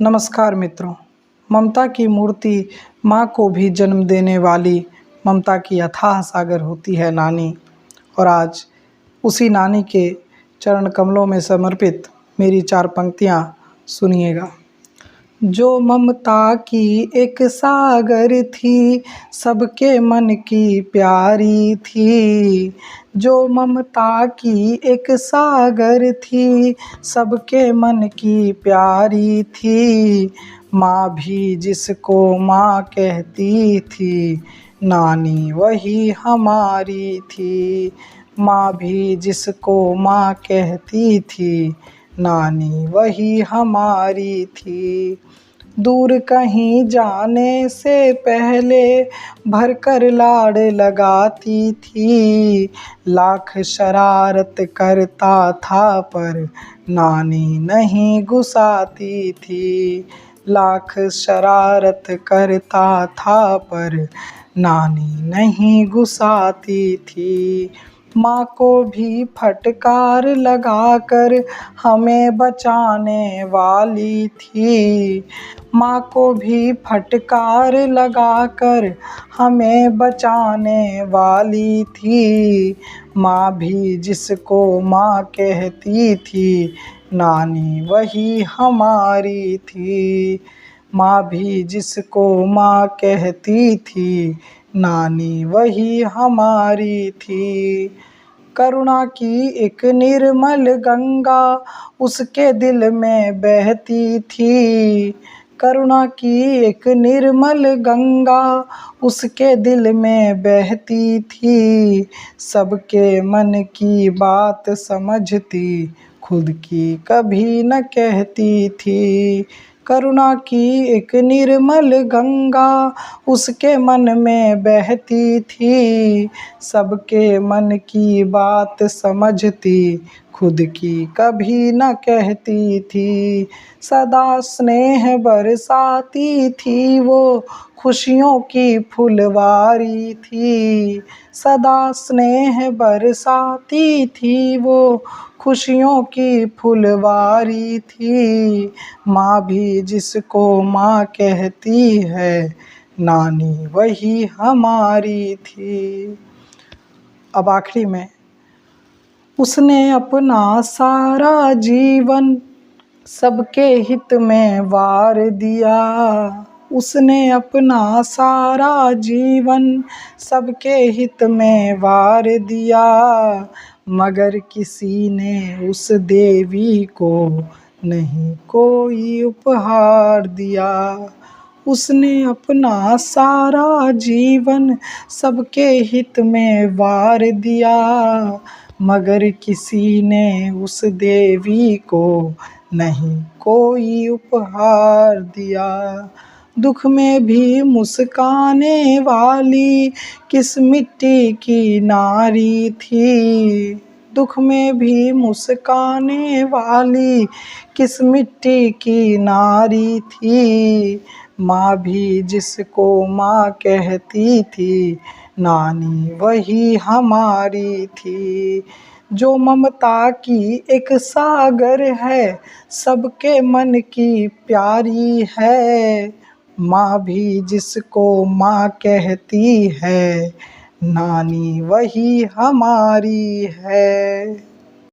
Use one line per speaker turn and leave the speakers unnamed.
नमस्कार मित्रों। ममता की मूर्ति माँ को भी जन्म देने वाली ममता की अथाह सागर होती है नानी। और आज उसी नानी के चरण कमलों में समर्पित मेरी 4 पंक्तियाँ सुनिएगा। जो ममता की एक सागर थी, सबके मन की प्यारी थी। जो ममता की एक सागर थी, सबके मन की प्यारी थी। माँ भी जिसको माँ कहती थी, नानी वही हमारी थी। माँ भी जिसको माँ कहती थी, नानी वही हमारी थी। दूर कहीं जाने से पहले भरकर लाड़ लगाती थी। लाख शरारत करता था पर नानी नहीं गुस्साती थी। लाख शरारत करता था पर नानी नहीं गुस्साती थी। माँ को भी फटकार लगाकर हमें बचाने वाली थी। माँ को भी फटकार लगाकर हमें बचाने वाली थी। माँ भी जिसको माँ कहती थी, नानी वही हमारी थी। माँ भी जिसको माँ कहती थी, नानी वही हमारी थी। करुणा की एक निर्मल गंगा उसके दिल में बहती थी। करुणा की एक निर्मल गंगा उसके दिल में बहती थी। सबके मन की बात समझती, खुद की कभी न कहती थी। करुणा की एक निर्मल गंगा उसके मन में बहती थी। सबके मन की बात समझती, खुद की कभी न कहती थी। सदा स्नेह बरसाती थी, वो खुशियों की फुलवारी थी। सदा स्नेह बरसाती थी, वो खुशियों की फुलवारी थी। माँ भी जिसको माँ कहती है, नानी वही हमारी थी। अब आखिरी में, उसने अपना सारा जीवन सबके हित में वार दिया। उसने अपना सारा जीवन सबके हित में वार दिया। मगर किसी ने उस देवी को नहीं कोई उपहार दिया। उसने अपना सारा जीवन सबके हित में वार दिया। मगर किसी ने उस देवी को नहीं कोई उपहार दिया। दुख में भी मुस्काने वाली किस मिट्टी की नारी थी। दुख में भी मुस्काने वाली किस मिट्टी की नारी थी। माँ भी जिसको माँ कहती थी, नानी वही हमारी थी। जो ममता की एक सागर है, सबके मन की प्यारी है। माँ भी जिसको माँ कहती है, नानी वही हमारी है।